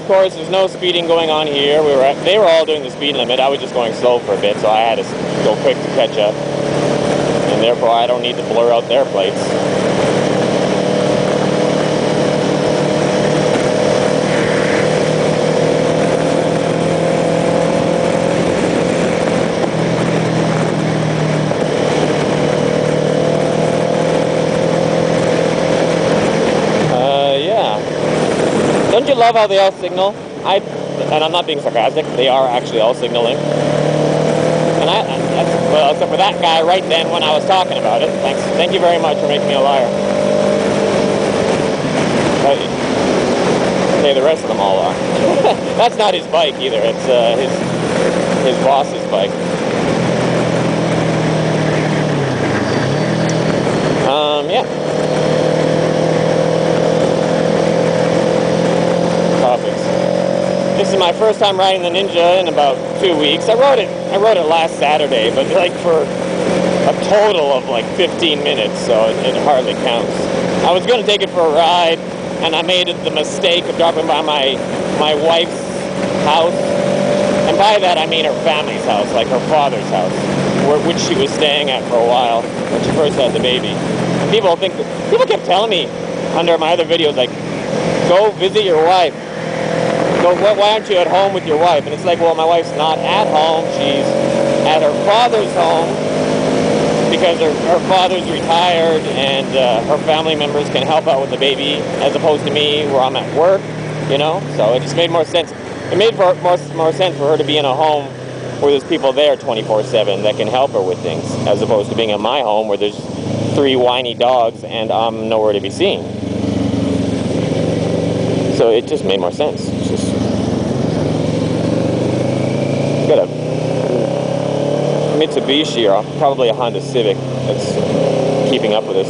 of course, there's no speeding going on here. They were all doing the speed limit. I was just going slow for a bit, so I had to go quick to catch up. And therefore, I don't need to blur out their plates. Don't you love how they all signal? And I'm not being sarcastic, they are actually all signaling. And well, except for that guy right then when I was talking about it. Thank you very much for making me a liar. But, okay, the rest of them all are. That's not his bike either, it's his boss's bike. Yeah. This is my first time riding the Ninja in about 2 weeks. I rode it last Saturday, but like for a total of like 15 minutes, so it hardly counts. I was going to take it for a ride, and I made the mistake of dropping by my wife's house. And by that I mean her family's house, like her father's house, which she was staying at for a while when she first had the baby. And people kept telling me under my other videos, like, go visit your wife. Why aren't you at home with your wife? And it's like, well, my wife's not at home. She's at her father's home because her father's retired, and her family members can help out with the baby, as opposed to me, where I'm at work, you know? So it just made more sense. It made more sense for her to be in a home where there's people there 24/7 that can help her with things, as opposed to being in my home where there's 3 whiny dogs and I'm nowhere to be seen. So it just made more sense. It's just got a Mitsubishi, or probably a Honda Civic, that's keeping up with us.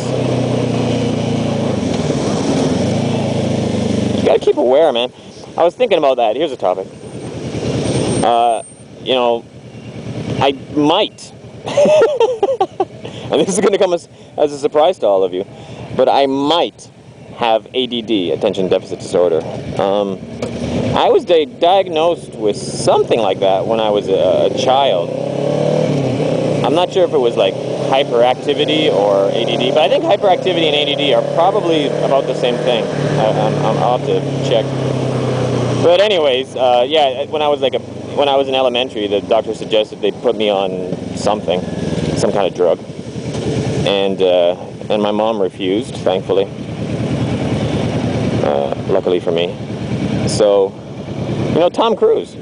You gotta keep aware, man. I was thinking about that. Here's a topic. You know, I might, and this is gonna come as a surprise to all of you, but I might have ADD, attention deficit disorder. I was diagnosed with something like that when I was a child. I'm not sure if it was like hyperactivity or ADD, but I think hyperactivity and ADD are probably about the same thing. I'll have to check. But anyways, yeah, when I was in elementary, the doctor suggested they put me on some kind of drug, and my mom refused, thankfully. Luckily for me. So, you know, Tom Cruise,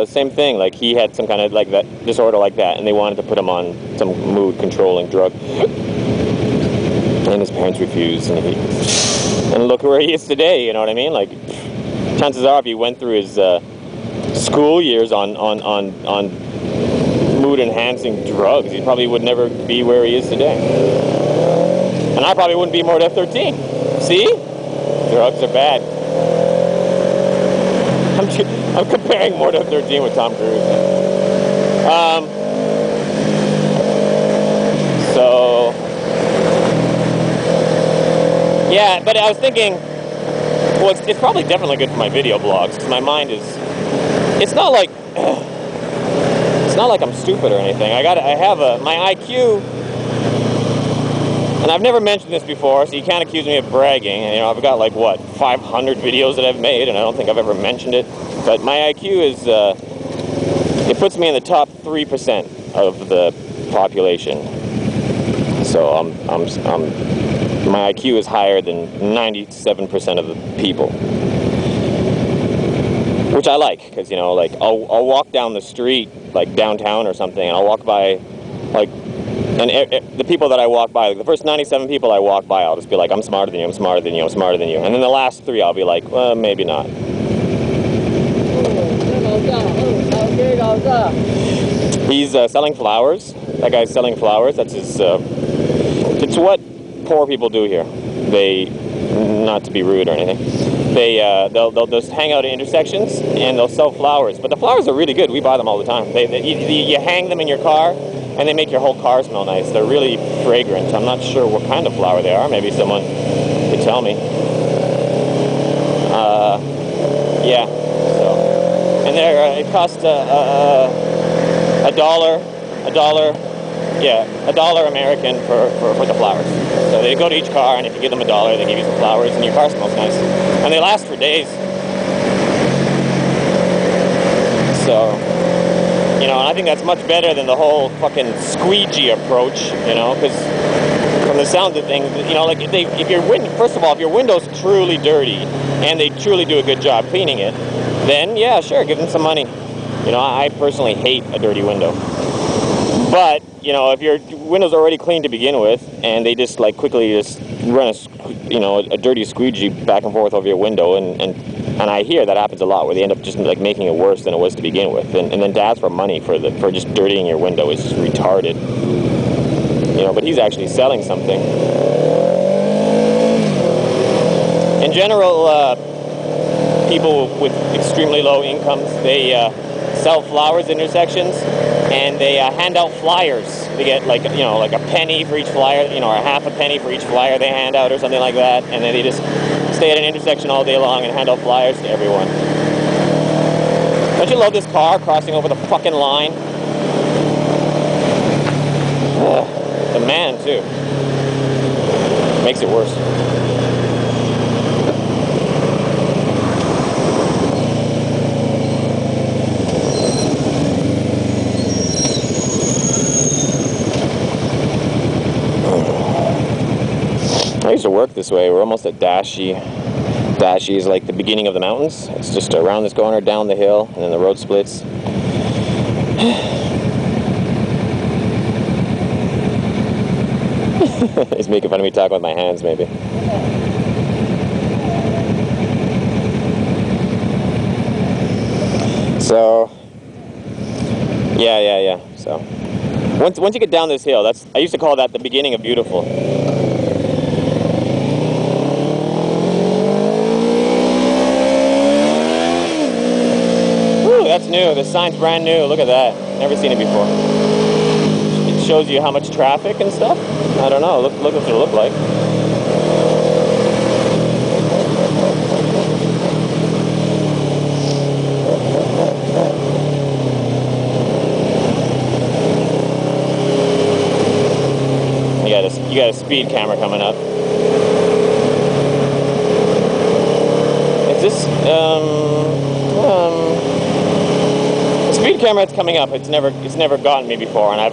same thing. Like, he had some kind of like that disorder like that, and they wanted to put him on some mood-controlling drug, and his parents refused. And look where he is today. You know what I mean? Like, chances are, if he went through his school years on mood-enhancing drugs, he probably would never be where he is today. And I probably wouldn't be more than F13. See? Drugs are bad. I'm comparing more to 13 with Tom Cruise. So, yeah, but I was thinking, well, it's probably definitely good for my video blogs, because my mind is, it's not like I'm stupid or anything. I have my IQ. And I've never mentioned this before, so you can't accuse me of bragging. And, you know, I've got like, what, 500 videos that I've made, and I don't think I've ever mentioned it. But my IQ is, it puts me in the top 3% of the population. So my IQ is higher than 97% of the people. Which I like, because, you know, like, I'll walk down the street, like downtown or something, and I'll walk by, like, and the people that I walk by, like the first 97 people I walk by, I'll just be like, I'm smarter than you, I'm smarter than you, I'm smarter than you. And then the last 3, I'll be like, well, maybe not. He's selling flowers. That guy's selling flowers. That's his, it's what poor people do here. Not to be rude or anything, they'll just hang out at intersections and they'll sell flowers. But the flowers are really good. We buy them all the time. You hang them in your car, and they make your whole car smell nice. They're really fragrant. I'm not sure what kind of flower they are. Maybe someone could tell me. Yeah. So, and there it cost $1, yeah, $1 American for the flowers. So they go to each car, and if you give them $1, they give you some flowers, and your car smells nice. And they last for days. So, you know, and I think that's much better than the whole fucking squeegee approach, you know, because from the sound of things, you know, like first of all, if your window's truly dirty and they truly do a good job cleaning it, then yeah, sure, give them some money. You know, I personally hate a dirty window. But, you know, if your window's already clean to begin with, and they just like quickly just run a dirty squeegee back and forth over your window, and I hear that happens a lot, where they end up just like making it worse than it was to begin with, and then to ask for money for just dirtying your window is just retarded. You know, but he's actually selling something. In general, people with extremely low incomes, they sell flowers at intersections, and they hand out flyers. They get like, you know, like a penny for each flyer, you know, or half a penny for each flyer they hand out or something like that, and then they just stay at an intersection all day long and hand out flyers to everyone. Don't you love this car crossing over the fucking line? The man, too. Makes it worse. I used to work this way. We're almost at Dashi. Dashi is like the beginning of the mountains. It's just around this corner, down the hill, and then the road splits. He's making fun of me talking with my hands, maybe. So, yeah. So, once you get down this hill, I used to call that the beginning of beautiful. Woo, that's new. The sign's brand new. Look at that. Never seen it before. It shows you how much traffic and stuff. I don't know. Look what it'll look like. You got a speed camera coming up. Is this the speed camera that's coming up? It's never gotten me before, and I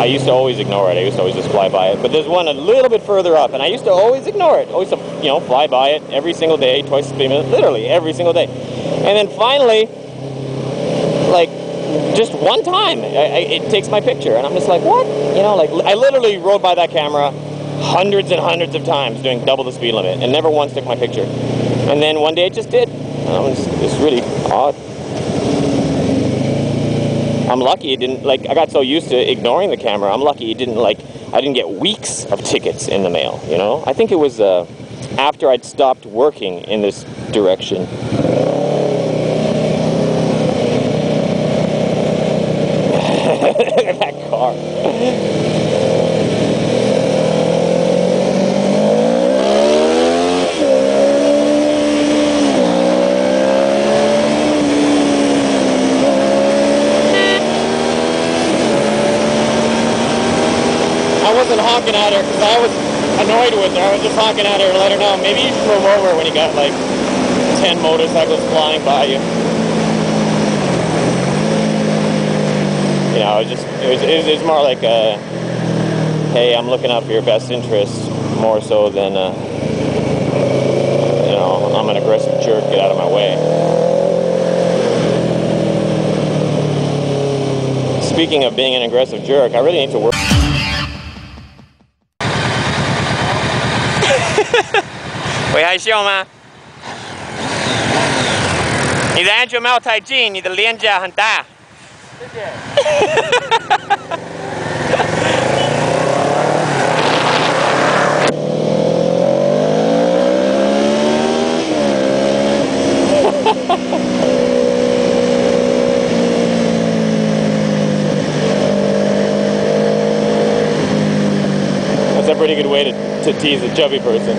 used to always ignore it. I used to always just fly by it. But there's one a little bit further up, and I used to always ignore it. Always, you know, fly by it every single day, twice the speed limit, literally every single day. And then finally, like, just one time, it takes my picture, and I'm just like, what? You know, like, I literally rode by that camera hundreds and hundreds of times doing double the speed limit, and never once took my picture. And then one day it just did. It's really odd. I'm lucky it didn't, like, I got so used to ignoring the camera, I'm lucky it didn't, like, I didn't get weeks of tickets in the mail, you know? I think it was after I'd stopped working in this direction. Look at that car. I wasn't honking at her because I was annoyed with her. I was just honking at her to let her know. Maybe you should move over when you got like 10 motorcycles flying by you. You know, it was more like a, hey, I'm looking out for your best interest, more so than, you know, I'm an aggressive jerk, get out of my way. Speaking of being an aggressive jerk, I really need to work. 会害羞吗？你的安全帽太近，你的脸颊很大。谢谢。That's a pretty good way to tease a chubby person.